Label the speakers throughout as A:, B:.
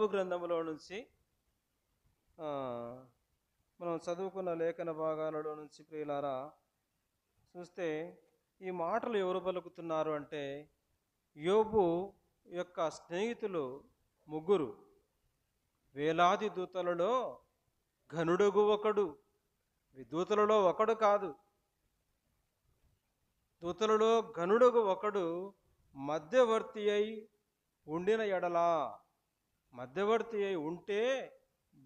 A: యోబు గ్రంథంలో నుంచి ఆ, మనం చదువుకున్న లేఖన భాగాలలో నుంచి ప్రియులారా చూస్తే ఈ మాటలు ఎవరు పలుకుతున్నారు అంటే యోబు యొక్క స్నేహితులు ముగ్గురు. వేలాది దూతలలో ఘనుడగు ఒకడు, ఈ దూతలలో ఒకడు కాదు, దూతలలో ఘనుడగు ఒకడు మధ్యవర్తి అయి ఉండిన ఎడలా, మధ్యవర్తి అయి ఉంటే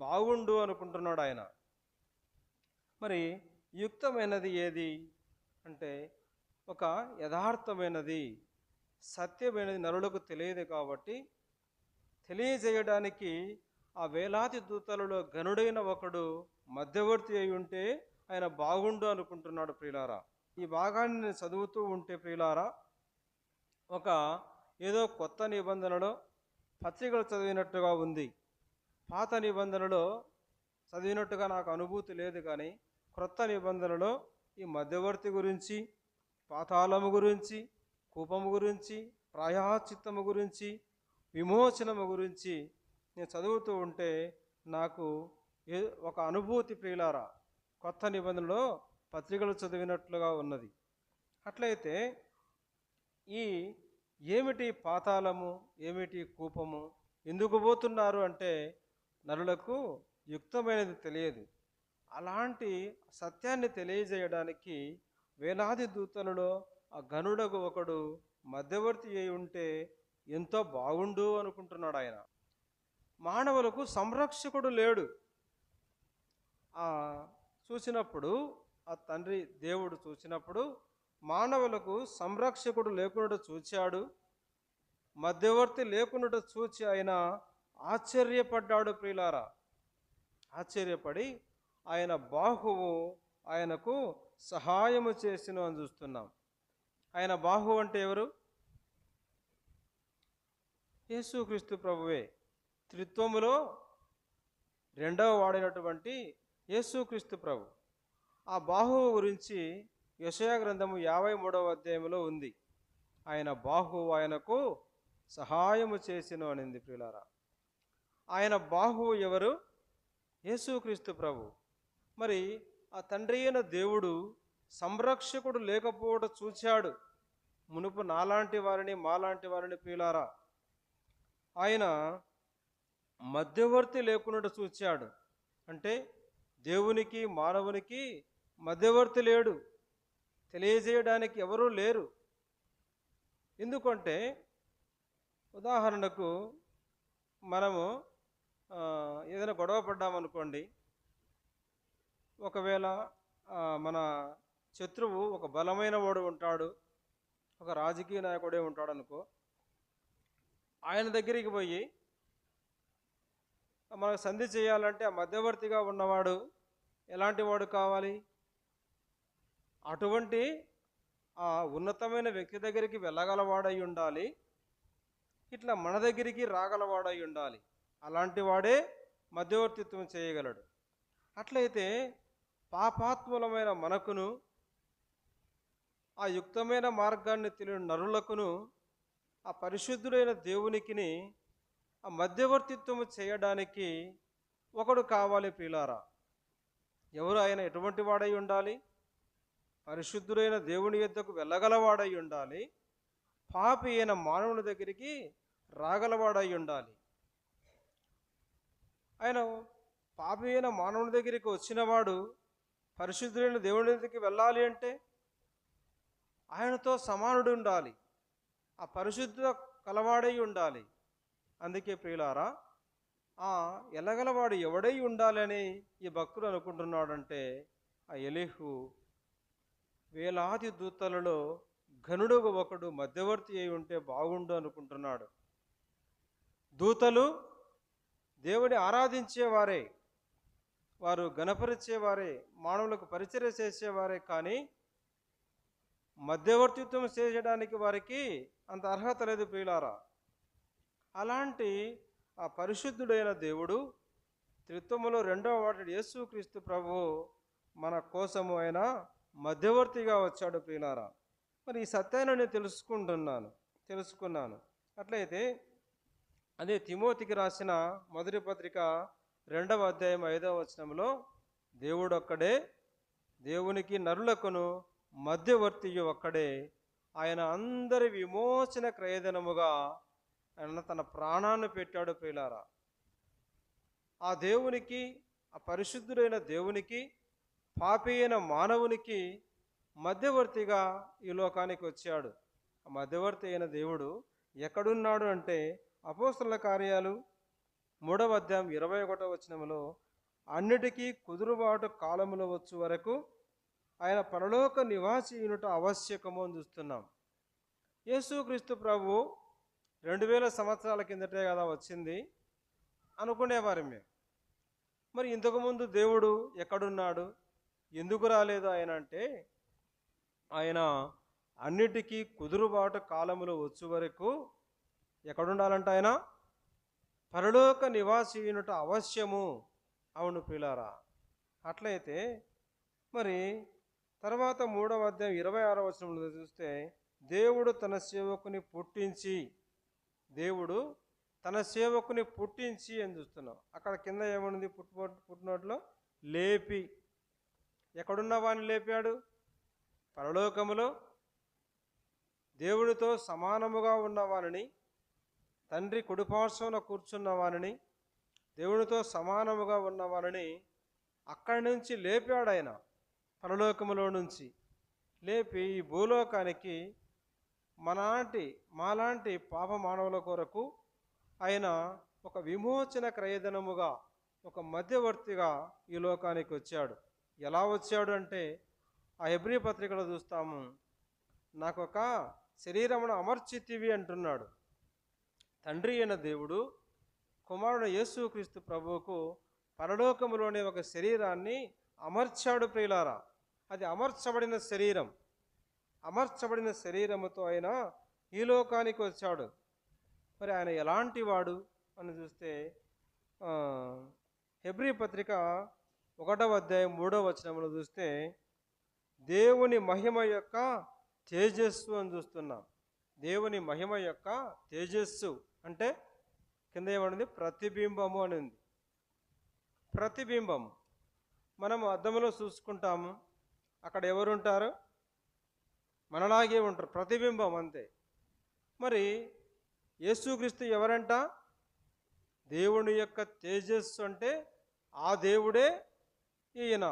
A: బాగుండు అనుకుంటున్నాడు ఆయన. మరి యుక్తమైనది ఏది అంటే ఒక యథార్థమైనది సత్యమైనది నరులకు తెలియదు కాబట్టి తెలియజేయడానికి ఆ వేలాది దూతలలో గనుడైన ఒకడు మధ్యవర్తి అయి ఉంటే ఆయన బాగుండు అనుకుంటున్నాడు ప్రియులారా. ఈ భాగాన్ని నేను చదువుతూ ఉంటే ప్రియులారా ఒక ఏదో కొత్త నిబంధనలో పత్రికలు చదివినట్టుగా ఉంది. పాత నిబంధనలో చదివినట్టుగా నాకు అనుభూతి లేదు, కానీ క్రొత్త నిబంధనలో ఈ మధ్యవర్తి గురించి, పాతాళము గురించి, కూపము గురించి, ప్రాయశ్చిత్తము గురించి, విమోచనము గురించి నేను చదువుతూ ఉంటే నాకు ఒక అనుభూతి ప్రియులారా కొత్త నిబంధనలో పత్రికలు చదివినట్లుగా ఉన్నది. అట్లయితే ఈ ఏమిటి పాతాళము, ఏమిటి కూపము, ఎందుకు పోతున్నారు అంటే నరులకు యుక్తమైనది తెలియదు. అలాంటి సత్యాన్ని తెలియజేయడానికి వేలాది దూతలలో ఆ గనుడకు ఒకడు మధ్యవర్తి అయి ఉంటే ఎంతో బాగుండు అనుకుంటున్నాడు ఆయన. మానవులకు సంరక్షకుడు లేడు. చూసినప్పుడు ఆ తండ్రి దేవుడు చూసినప్పుడు మానవులకు సంరక్షకుడు లేకుండా చూచాడు, మధ్యవర్తి లేకుండా చూచి ఆయన ఆశ్చర్యపడ్డాడు ప్రియులారా. ఆశ్చర్యపడి ఆయన బాహువు ఆయనకు సహాయము చేసిను అని చూస్తున్నాం. ఆయన బాహువు అంటే ఎవరు? యేసుక్రీస్తు ప్రభువే. త్రిత్వములో రెండవ వాడినటువంటి యేసుక్రీస్తు ప్రభు. ఆ బాహువు గురించి యెషయా గ్రంథము 53వ అధ్యాయంలో ఉంది. ఆయన బాహువు ఆయనకు సహాయము చేసిను అనింది ప్రియులారా. ఆయన బాహువు ఎవరు? యేసుక్రీస్తు ప్రభు. మరి ఆ తండ్రి అయిన దేవుడు సంరక్షకుడు లేకపోవడం చూచాడు. మునుపు నాలాంటి వారిని మాలాంటి వారిని ప్రియులారా ఆయన మధ్యవర్తి లేకుండా చూచాడు. అంటే దేవునికి మానవునికి మధ్యవర్తి లేడు, తెలియజేయడానికి ఎవరూ లేరు. ఎందుకంటే ఉదాహరణకు మనము ఏదైనా గొడవ పడ్డామనుకోండి, ఒకవేళ మన శత్రువు ఒక బలమైన వాడు ఉంటాడు, ఒక రాజకీయ నాయకుడే ఉంటాడు అనుకో, ఆయన దగ్గరికి పోయి మనకు సంధి చేయాలంటే ఆ మధ్యవర్తిగా ఉన్నవాడు ఎలాంటి వాడు కావాలి? అటువంటి ఆ ఉన్నతమైన వ్యక్తి దగ్గరికి వెళ్ళగలవాడై ఉండాలి, ఇట్లా మన దగ్గరికి రాగలవాడై ఉండాలి. అలాంటి వాడే మధ్యవర్తిత్వం చేయగలడు. అట్లయితే పాపాత్ములమైన మనకును ఆ యుక్తమైన మార్గాన్ని తెలియని నరులకును ఆ పరిశుద్ధుడైన దేవునికిని ఆ మధ్యవర్తిత్వము చేయడానికి ఒకడు కావాలి ప్రియులారా. ఎవరు ఆయన? ఎటువంటి వాడై ఉండాలి? పరిశుద్ధుడైన దేవుని యొద్దకు వెళ్ళగలవాడై ఉండాలి, పాపి అయిన మానవుని దగ్గరికి రాగలవాడై ఉండాలి. ఆయన పాపి అయిన మానవుని దగ్గరికి వచ్చినవాడు పరిశుద్ధుడైన దేవుని దగ్గరికి వెళ్ళాలి అంటే ఆయనతో సమానుడు ఉండాలి, ఆ పరిశుద్ధ కలవాడై ఉండాలి. అందుకే ప్రియులారా ఎలగలవాడు ఎవడై ఉండాలని ఈ భక్తుడు అనుకుంటున్నాడంటే ఆ ఎలీహు వేలాది దూతలలో ఘనుడు ఒకడు మధ్యవర్తి అయి ఉంటే బాగుండు అనుకుంటున్నాడు. దూతలు దేవుని ఆరాధించేవారే, వారు గణపరిచేవారే, మానవులకు పరిచర్య చేసేవారే, కానీ మధ్యవర్తిత్వం చేయడానికి వారికి అంత అర్హత లేదు ప్రియులారా. అలాంటి ఆ పరిశుద్ధుడైన దేవుడు త్రిత్వములో రెండవ వాడు యేసుక్రీస్తు ప్రభువు మన కోసము ఆయన మధ్యవర్తిగా వచ్చాడు ప్రియులారా. మరి ఈ సత్యాన్ని నేను తెలుసుకున్నాను. అట్లయితే అదే తిమోతికి రాసిన మొదటి పత్రిక 2వ అధ్యాయం 5వ వచనంలో దేవుడు ఒక్కడే, దేవునికి నరులకును మధ్యవర్తియు ఒక్కడే, ఆయన అందరి విమోచన క్రయధనముగా ఆయన తన ప్రాణాన్ని పెట్టాడు ప్రియులారా. ఆ దేవునికి, ఆ పరిశుద్ధుడైన దేవునికి, పాపి అయిన మానవునికి మధ్యవర్తిగా ఈ లోకానికి వచ్చాడు. ఆ మధ్యవర్తి అయిన దేవుడు ఎక్కడున్నాడు అంటే అపోస్తలుల కార్యాలు 3వ అధ్యాయం 21వ వచనంలో అన్నిటికీ కుదురుబాటు కాలములో వచ్చు వరకు ఆయన పరలోక నివాసి అయినట ఆవశ్యకము అని చూస్తున్నాం. యేసుక్రీస్తు ప్రభు 2000 సంవత్సరాల కిందటే కదా వచ్చింది అనుకునేవారు మేము. మరి ఇంతకుముందు దేవుడు ఎక్కడున్నాడు, ఎందుకు రాలేదు ఆయన అంటే, ఆయన అన్నిటికీ కుదురుబాటు కాలములో వచ్చు వరకు ఎక్కడుండాలంట? ఆయన పరలోక నివాసి అయినట అవశ్యము. అవును ప్రియులారా. అట్లయితే మరి తర్వాత 3వ అధ్యాయం 26వ వచనంలో చూస్తే దేవుడు తన సేవకుని పుట్టించి, దేవుడు తన సేవకుని పుట్టించి అని చూస్తున్నాం. అక్కడ కింద ఏమనుంది? పుట్టినట్లో లేపి. ఎక్కడున్న వాడిని లేపాడు? పరలోకములో దేవుడితో సమానముగా ఉన్న వారిని, తండ్రి కుడిపార్శ్వన కూర్చున్న వారిని, దేవుడితో సమానముగా ఉన్న వారిని అక్కడి నుంచి లేపాడు ఆయన. పరలోకములో నుంచి లేపి ఈ భూలోకానికి మాలాంటి పాప మానవుల కొరకు ఆయన ఒక విమోచన క్రయధనముగా, ఒక మధ్యవర్తిగా ఈ లోకానికి వచ్చాడు. ఎలా వచ్చాడు అంటే ఆ హెబ్రీ పత్రికలో చూస్తాము, నాకొక శరీరమును అమర్చితివి అంటున్నాడు. తండ్రి అయిన దేవుడు కుమారుడు యేసుక్రీస్తు ప్రభువుకు పరలోకములోని ఒక శరీరాన్ని అమర్చాడు ప్రియులారా. అది అమర్చబడిన శరీరం. అమర్చబడిన శరీరముతో ఆయన ఈ లోకానికి వచ్చాడు. మరి ఆయన ఎలాంటి వాడు అని చూస్తే హెబ్రీ పత్రిక 1వ అధ్యాయం 3వ వచనంలో చూస్తే దేవుని మహిమ యొక్క తేజస్సు అని చూస్తున్నాం. దేవుని మహిమ యొక్క తేజస్సు అంటే కింద ఏమన్నది? ప్రతిబింబము అని ఉంది. ప్రతిబింబము. మనము అద్దంలో చూసుకుంటాము, అక్కడ ఎవరుంటారు? మనలాగే ఉంటారు, ప్రతిబింబం అంతే. మరి యేసుక్రీస్తు ఎవరంట? దేవుని యొక్క తేజస్సు అంటే ఆ దేవుడే ఈయన,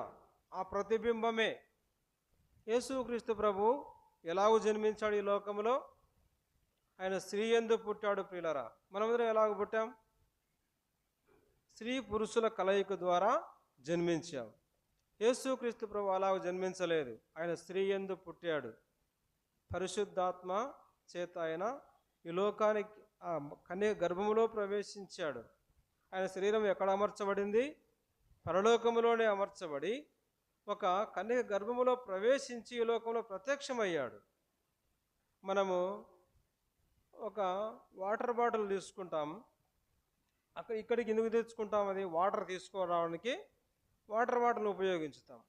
A: ఆ ప్రతిబింబమే. యేసుక్రీస్తు ప్రభు ఎలాగూ జన్మించాడు ఈ లోకంలో? ఆయన స్త్రీ యందు పుట్టాడు ప్రియులారా. మనమందరం ఎలాగ పుట్టాం? స్త్రీ పురుషుల కలయిక ద్వారా జన్మించాం. యేసుక్రీస్తు ప్రభు అలాగ జన్మించలేదు. ఆయన స్త్రీ యందు పుట్టాడు. పరిశుద్ధాత్మ చేత ఆయన ఈ లోకానికి కన్య గర్భములో ప్రవేశించాడు. ఆయన శరీరం ఎక్కడ అమర్చబడింది? పరలోకములోనే అమర్చబడి ఒక కన్య గర్భములో ప్రవేశించి ఈ లోకంలో ప్రత్యక్షమయ్యాడు. మనము ఒక వాటర్ బాటిల్ తీసుకుంటాము, ఇక్కడికి ఎందుకు తెచ్చుకుంటాం? అది వాటర్ తీసుకోవడానికి వాటర్ బాటిల్ ఉపయోగించుతాం.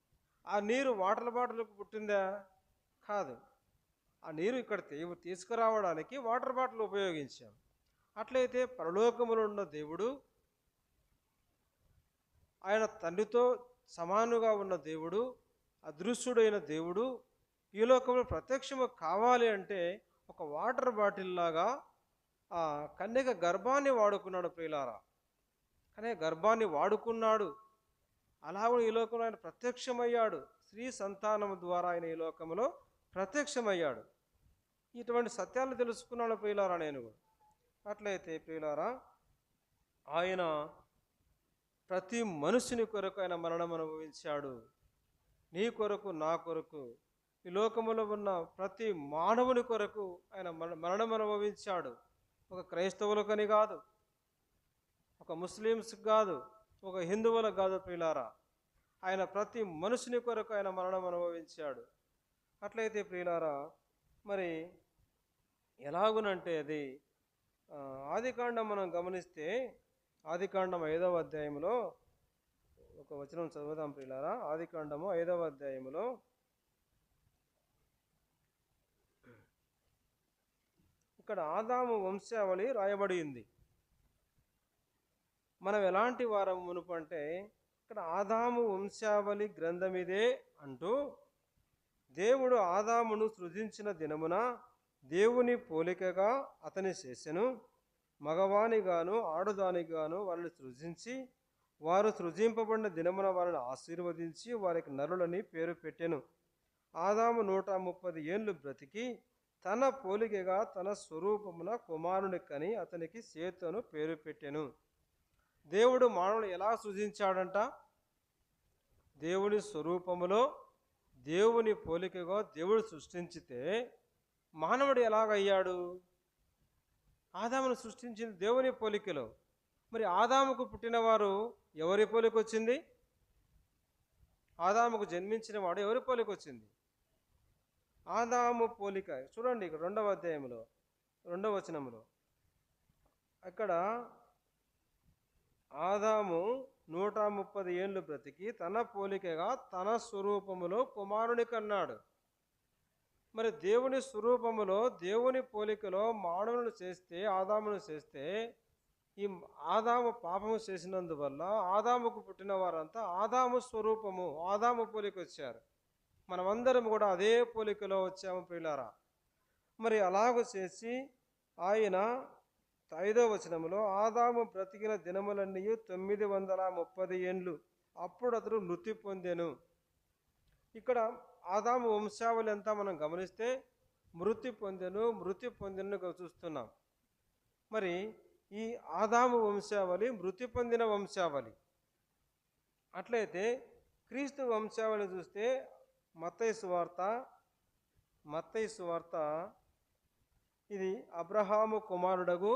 A: ఆ నీరు వాటర్ బాటిల్కి పుట్టిందా? కాదు. ఆ నీరు ఇక్కడ తీసుకురావడానికి వాటర్ బాటిల్ ఉపయోగించాం. అట్లయితే పరలోకములో ఉన్న దేవుడు, ఆయన తండ్రితో సమానుగా ఉన్న దేవుడు, అదృశ్యుడైన దేవుడు ఈ లోకంలో ప్రత్యక్షము కావాలి అంటే ఒక వాటర్ బాటిల్ లాగా ఆ కన్యక గర్భాన్ని వాడుకున్నాడు ప్రియులారా. కన్యక గర్భాన్ని వాడుకున్నాడు. అలాగే ఈ లోకంలో ఆయన ప్రత్యక్షమయ్యాడు. స్త్రీ సంతానం ద్వారా ఆయన ఈ లోకంలో ప్రత్యక్షమయ్యాడు. ఇటువంటి సత్యాలు తెలుసుకున్నాడు ప్రియులారా నేను. అట్లయితే ప్రియులారా, ఆయన ప్రతి మనుషుని కొరకు ఆయన మరణం అనుభవించాడు. నీ కొరకు, నా కొరకు, ఈ లోకములో ఉన్న ప్రతి మానవుని కొరకు ఆయన మరణం అనుభవించాడు. ఒక క్రైస్తవులకని కాదు, ఒక ముస్లిమ్స్కి కాదు, ఒక హిందువులకు కాదు ప్రియులారా. ఆయన ప్రతి మనుషుని కొరకు ఆయన మరణం అనుభవించాడు. అట్లయితే ప్రియులారా, మరి ఎలాగునంటే అది ఆదికాండం మనం గమనిస్తే ఆదికాండం 5వ అధ్యాయంలో ఒక వచనం చదువుదాం ప్రియులారా. ఆదికాండము 5వ అధ్యాయంలో ఇక్కడ ఆదాము వంశావళి రాయబడి ఉంది. మనం ఎలాంటి వారం మునుపు అంటే ఇక్కడ ఆదాము వంశావళి గ్రంథం ఇదే అంటూ, దేవుడు ఆదామును సృజించిన దినమున దేవుని పోలికగా అతని చేసెను, మగవానిగాను ఆడుదానిగాను వారిని సృజించి, వారు సృజింపబడిన దినమున వారిని ఆశీర్వదించి వారికి నరులని పేరు పెట్టెను. ఆదాము 130 ఏండ్లు బ్రతికి తన పోలికగా తన స్వరూపమున కుమారుని కని అతనికి సేతును పేరు పెట్టెను. దేవుడు మానవుని ఎలా సృజించాడంట? దేవుని స్వరూపములో దేవుని పోలికగా దేవుడు సృష్టించితే మానవుడు ఎలాగయ్యాడు? ఆదామును సృష్టించింది దేవుని పోలికలో. మరి ఆదాముకు పుట్టినవారు ఎవరి పోలిక వచ్చింది? ఆదాముకు జన్మించిన వాడు ఎవరి పోలిక వచ్చింది? ఆదాము పోలిక. చూడండి ఇక్కడ 2వ అధ్యాయంలో 2వ వచనంలో అక్కడ ఆదాము 130 ఏండ్లు బ్రతికి తన పోలికగా తన స్వరూపములో కుమారుని కన్నాడు. మరి దేవుని స్వరూపములో దేవుని పోలికలో మానవులను చేస్తే, ఆదామును చేస్తే, ఈ ఆదాము పాపము చేసినందువల్ల ఆదాముకు పుట్టిన వారంతా ఆదాము స్వరూపము, ఆదాము పోలిక వచ్చారు. మనమందరం కూడా అదే పోలికలో వచ్చాము ప్రియులారా. మరి అలాగ చేసి ఆయన 5వ వచనంలో ఆదాము బ్రతికిన దినములన్నీ 930 ఏండ్లు, అప్పుడు అతడు మృతి పొందెను. ఇక్కడ ఆదాము వంశావళి అంతా మనం గమనిస్తే మృతి పొందెను చూస్తున్నాం. మరి ఈ ఆదాము వంశావళి మృతి పొందిన వంశావళి. అట్లయితే క్రీస్తు వంశావళి చూస్తే మత్తయి సువార్త ఇది అబ్రహాము కుమారుడగు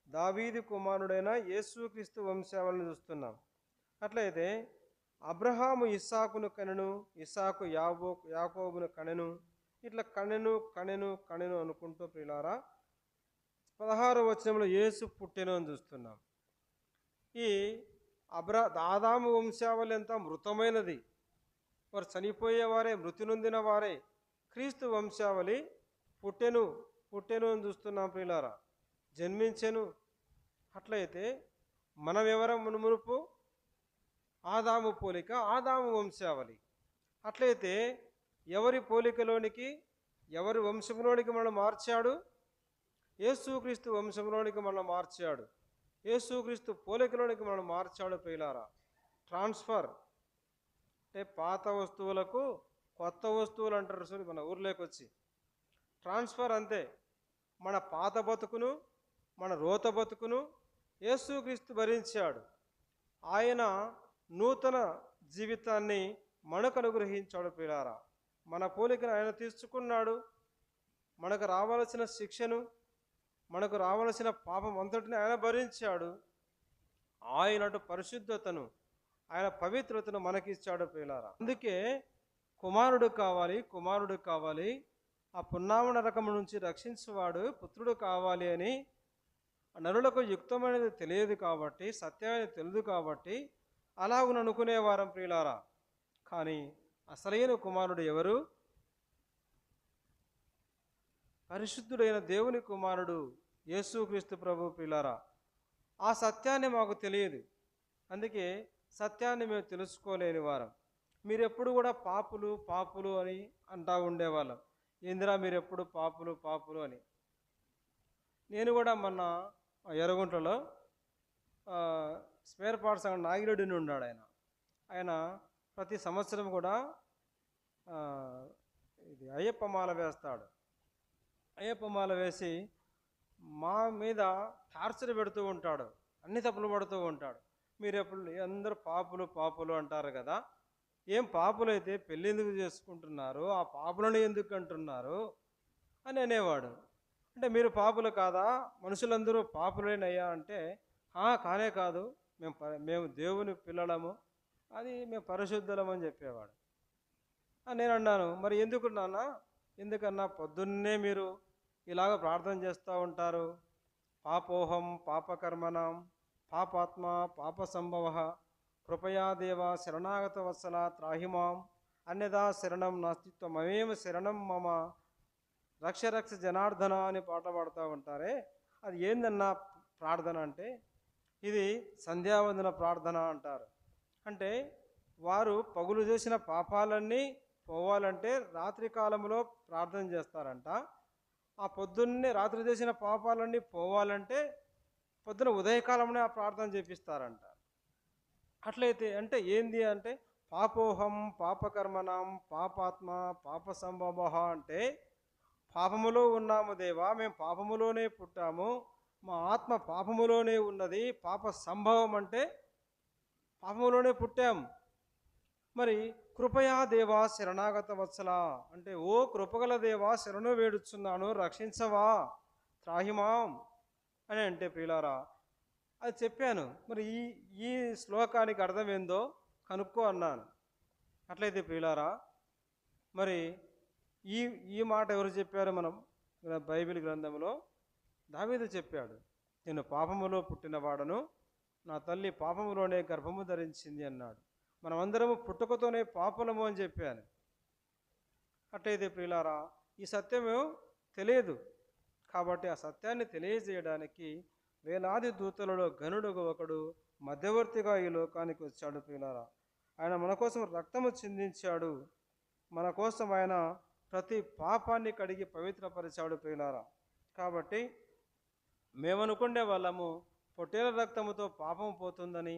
A: దావీదు కుమారుడైన యేసుక్రీస్తు వంశావళిని చూస్తున్నాం. అట్లయితే అబ్రహాము ఇస్సాకును కనెను, ఇస్సాకు యాకోబును కనెను, ఇట్లా కనెను అనుకుంటూ ప్రియులారా 16వ వచనంలో యేసు పుట్టెను అని చూస్తున్నాం. ఈ ఆదాము వంశావళి అంతా మృతమైనది, వారు చనిపోయేవారే, మృతి నొందిన వారే. క్రీస్తు వంశావళి పుట్టెను అని చూస్తున్నాం ప్రియులారా, జన్మించెను. అట్లయితే మనం ఎవరం మునుపు? ఆదాము పోలిక, ఆదాము వంశావళి. అట్లయితే ఎవరి పోలికలోనికి, ఎవరి వంశంలోనికి మనం మార్చాడు? యేసుక్రీస్తు వంశంలోనికి మనం మార్చాడు, యేసుక్రీస్తు పోలికలోనికి మనం మార్చాడు ప్రియులారా. ట్రాన్స్ఫర్ అంటే పాత వస్తువులకు కొత్త వస్తువులు అంటారు చూడు మన ఊర్లోకి వచ్చి. ట్రాన్స్ఫర్ అంతే. మన పాత బతుకును, మన రోత బతుకును యేసుక్రీస్తు భరించాడు. ఆయన నూతన జీవితాన్ని మనకు అనుగ్రహించాడు ప్రియులారా. మన పోలికను ఆయన తీసుకున్నాడు. మనకు రావాల్సిన శిక్షను, మనకు రావాల్సిన పాపం అంతటిని ఆయన భరించాడు. ఆయనటు పరిశుద్ధతను, ఆయన పవిత్రతను మనకిచ్చాడు ప్రియులారా. అందుకే కుమారుడు కావాలి, ఆ పున్నామ నరకము నుంచి రక్షించువాడు పుత్రుడు కావాలి అని నరులకు యుక్తమైనది తెలియదు కాబట్టి, సత్యమైనది తెలియదు కాబట్టి అలాగును అనుకునేవారం ప్రియులారా. కానీ అసలైన కుమారుడు ఎవరు? పరిశుద్ధుడైన దేవుని కుమారుడు యేసుక్రీస్తు ప్రభు ప్రియులారా. ఆ సత్యాన్ని మాకు తెలియదు, అందుకే సత్యాన్ని మేము తెలుసుకోలేని వారం. మీరెప్పుడు కూడా పాపులు అని అంటూ ఉండేవాళ్ళం. ఏందిరా మీరెప్పుడు పాపులు అని. నేను కూడా మొన్న ఎర్రగుంటలో స్పేర్ పార్ట్స్ అంగడి నాగిరెడ్డిని ఉన్నాడు. ఆయన ప్రతి సంవత్సరం కూడా ఇది అయ్యప్ప మాల వేస్తాడు. అయ్యప్ప మాల వేసి మా మీద టార్చర్ పెడుతూ ఉంటాడు, అన్ని తప్పులు పడుతూ ఉంటాడు. మీరు ఎప్పుడు అందరూ పాపులు అంటారు కదా, ఏం పాపులైతే పెళ్ళి ఎందుకు చేసుకుంటున్నారు, ఆ పాపులను ఎందుకు అంటున్నారు అని అనేవాడు. అంటే మీరు పాపులు కాదా, మనుషులందరూ పాపులేనయ్యా అంటే కానే కాదు, మేము దేవుని పిల్లలము, అది మేము పరిశుద్ధులము అని చెప్పేవాడు. నేను అన్నాను, మరి ఎందుకు నాన్న, ఎందుకన్నా పొద్దున్నే మీరు ఇలాగ ప్రార్థన చేస్తూ ఉంటారు, పాపోహం పాపకర్మణం పాపాత్మ పాప సంభవ కృపయా దేవ శరణాగత వత్సల త్రాహిమాం అన్యదా శరణం నాస్తిత్వమేమ శరణం మమ రక్ష జనార్దన అని పాట పాడుతూ ఉంటారే, అది ఏందన్నా ప్రార్థన అంటే ఇది సంధ్యావందన ప్రార్థన అంటారు. అంటే వారు పగులు చేసిన పాపాలన్నీ పోవాలంటే రాత్రి కాలంలో ప్రార్థన చేస్తారంట. ఆ పొద్దున్నే రాత్రి చేసిన పాపాలన్నీ పోవాలంటే పొద్దున ఉదయకాలంలో ఆ ప్రార్థన చేపిస్తారంట. అట్లయితే అంటే ఏంది అంటే పాపోహం పాపకర్మణం పాపాత్మ పాప సంభవ అంటే పాపములో ఉన్నాము దేవా, మేము పాపములోనే పుట్టాము, మా ఆత్మ పాపములోనే ఉన్నది. పాప సంభవం అంటే పాపములోనే పుట్టాం. మరి కృపయా దేవా శరణాగత వత్సల అంటే ఓ కృపగల దేవా శరణు వేడుచున్నాను, రక్షించవా, త్రాహిమాం అని అంటే ప్రియులారా అది చెప్పాను. మరి ఈ ఈ శ్లోకానికి అర్థం ఏందో కనుక్కో అన్నాను. అట్లయితే ప్రియులారా మరి ఈ ఈ మాట ఎవరు చెప్పారు? మనం బైబిల్ గ్రంథంలో దావీదు చెప్పాడు, నేను పాపములో పుట్టినవాడను, నా తల్లి పాపములోనే గర్భము ధరించింది అన్నాడు. మనమందరము పుట్టుకతోనే పాపులము అని చెప్పాను. అట్లయితే ప్రియులారా ఈ సత్యము తెలియదు కాబట్టి ఆ సత్యాన్ని తెలియజేయడానికి వేలాది దూతలలో గనుడు ఒకడు మధ్యవర్తిగా ఈ లోకానికి వచ్చాడు ప్రియులారా. ఆయన మన కోసం రక్తము చిందించాడు, మన కోసం ఆయన ప్రతి పాపాన్ని కడిగి పవిత్రపరిచాడు ప్రియులారా. కాబట్టి మేమనుకునే వాళ్ళము పొట్టేల రక్తముతో పాపం పోతుందని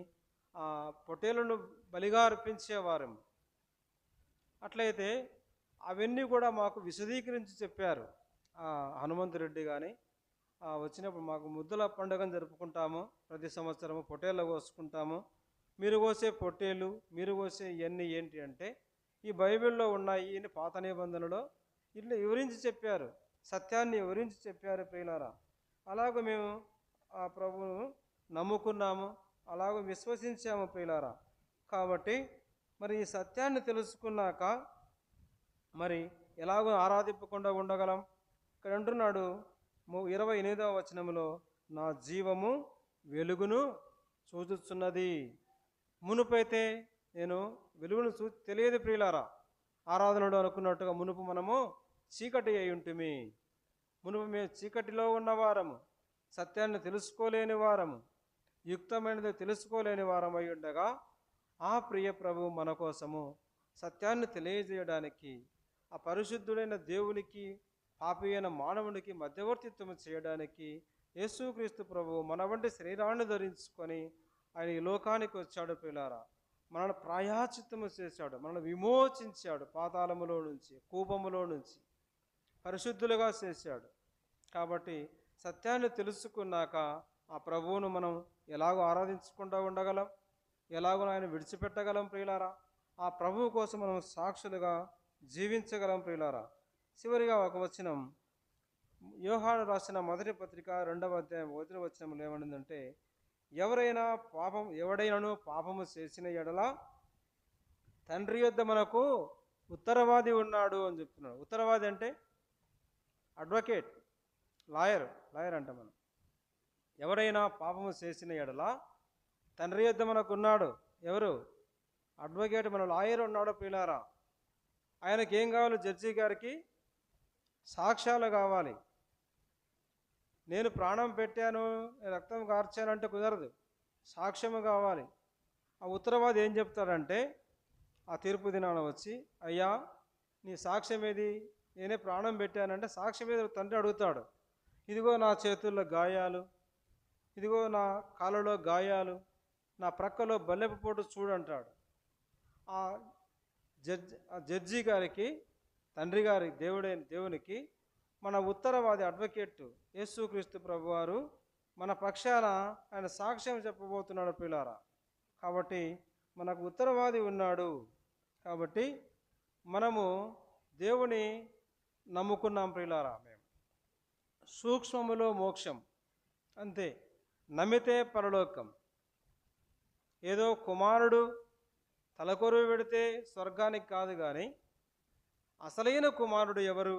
A: ఆ పొట్టేలను బలిగా అర్పించేవారు. అట్లయితే అవన్నీ కూడా మాకు విశదీకరించి చెప్పారు. హనుమంతురెడ్డి కానీ వచ్చినప్పుడు మాకు ముద్దుల పండుగను జరుపుకుంటాము, ప్రతి సంవత్సరము పొట్టేళ్ళు కోసుకుంటాము. మీరు కోసే పొట్టేలు, మీరు కోసే ఇవన్నీ ఏంటి అంటే ఈ బైబిల్లో ఉన్నాయి అని పాత నిబంధనలో ఇట్లా వివరించి చెప్పారు, సత్యాన్ని వివరించి చెప్పారు ప్రియులారా. అలాగ మేము ఆ ప్రభువును నమ్ముకున్నాము, అలాగ విశ్వసించాము ప్రియులారా. కాబట్టి మరి ఈ సత్యాన్ని తెలుసుకున్నాక మరి ఎలాగో ఆరాధింపకుండా ఉండగలం? ఇక్కడ అంటున్నాడు 28వ వచనంలో, నా జీవము వెలుగును చూచుచున్నది. మునుపైతే నేను వెలుగును తెలియదు ప్రియులారా. ఆరాధనలో అనుకున్నట్టుగా మునుపు మనము చీకటి అయి ఉంటుమి, మునుపు మేము చీకటిలో ఉన్నవారము, సత్యాన్ని తెలుసుకోలేని వారము, యుక్తమైనది తెలుసుకోలేని వారం అయి ఉండగా ఆ ప్రియ ప్రభు మన కోసము సత్యాన్ని తెలియజేయడానికి, ఆ పరిశుద్ధుడైన దేవునికి పాపి అయిన మానవునికి మధ్యవర్తిత్వం చేయడానికి యేసుక్రీస్తు ప్రభు మన వంటి శరీరాన్ని ధరించుకొని ఆయన ఈ లోకానికి వచ్చాడు ప్రియులారా. మనల్ని ప్రాయశ్చిత్తము చేశాడు, మనల్ని విమోచించాడు, పాతాళములో నుంచి కూపములో నుంచి పరిశుద్ధులుగా చేశాడు. కాబట్టి సత్యాన్ని తెలుసుకున్నాక ఆ ప్రభువును మనం ఎలాగో ఆరాధించకుండా ఉండగలం, ఎలాగో ఆయన విడిచిపెట్టగలం ప్రియులారా. ఆ ప్రభువు కోసం మనం సాక్షులుగా జీవించగలం ప్రియులారా. చివరిగా ఒక వచనం, యోహాను రాసిన మొదటి పత్రిక 2వ అధ్యాయం 1వ వచనంలో ఏమనిందంటే, ఎవడైనాను పాపము చేసిన ఎడల తండ్రి యొద్ద మనకు ఉత్తరవాది ఉన్నాడు అని చెప్తున్నాడు. ఉత్తరవాది అంటే అడ్వకేట్, లాయర్ అంట. మనం ఎవరైనా పాపము చేసిన ఎడల తండ్రి యొద్ద మనకు ఉన్నాడు. ఎవరు? అడ్వకేట్, మన లాయర్ ఉన్నాడు ప్రియులారా. ఆయనకి ఏం కావాలి? జడ్జి గారికి సాక్ష్యాలు కావాలి. నేను ప్రాణం పెట్టాను, రక్తం కార్చానంటే కుదరదు, సాక్ష్యము కావాలి. ఆ ఉత్తరవాది ఏం చెప్తాడంటే ఆ తీర్పు దినాన వచ్చి, అయ్యా నీ సాక్ష్యం ఏది? నేనే ప్రాణం పెట్టానంటే సాక్ష్యం ఏది తండ్రి అడుగుతాడు. ఇదిగో నా చేతుల్లో గాయాలు, ఇదిగో నా కాళ్ళలో గాయాలు, నా ప్రక్కలో బల్లెపు పోటు చూడంటాడు. ఆ జడ్జి గారికి, తండ్రి గారి దేవునికి మన ఉత్తరవాది అడ్వకేట్ యేసుక్రీస్తు ప్రభువారు మన పక్షాన ఆయన సాక్ష్యం చెప్పబోతున్నాడు ప్రియులారా. కాబట్టి మనకు ఉత్తరవాది ఉన్నాడు. కాబట్టి మనము దేవుని నమ్ముకున్నాం ప్రియులారా. మేము సూక్ష్మములో మోక్షం, అంతే. నమ్మితే పరలోకం. ఏదో కుమారుడు తలకొరువు పెడితే స్వర్గానికి కాదు, కానీ అసలైన కుమారుడు ఎవరు?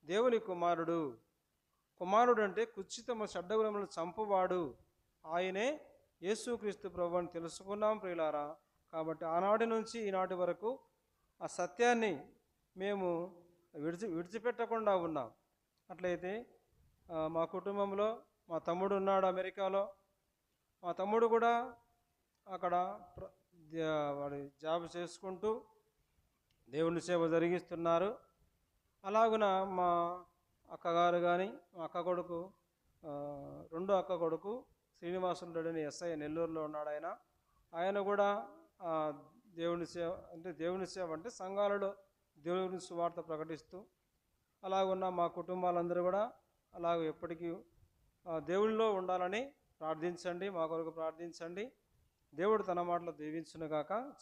A: దేవుని కుమారుడు. కుమారుడు అంటే కుచితమ షడ్డగుణములను చంపువాడు, ఆయనే యేసుక్రీస్తు ప్రభు అని తెలుసుకున్నాం ప్రియులారా. కాబట్టి ఆనాటి నుంచి ఈనాటి వరకు ఆ సత్యాన్ని మేము విడిచిపెట్టకుండా ఉన్నాం. అట్లయితే మా కుటుంబంలో మా తమ్ముడు ఉన్నాడు అమెరికాలో, మా తమ్ముడు కూడా అక్కడ వాడి జాబ్ చేసుకుంటూ దేవుని సేవ జరిగిస్తున్నారు. అలాగున మా అక్కగారు కానీ మా అక్క కొడుకు రెండో అక్క కొడుకు శ్రీనివాసులుడని ఎస్ఐ నెల్లూరులో ఉన్నాడు. ఆయన కూడా దేవుని సేవ అంటే సంఘాలలో దేవుని సువార్త ప్రకటిస్తూ అలాగున్న మా కుటుంబాలందరూ కూడా అలాగ ఎప్పటికీ దేవునిలో ఉండాలని ప్రార్థించండి, మా కొరకు ప్రార్థించండి. దేవుడు తన మాటలు దీవించును గాక.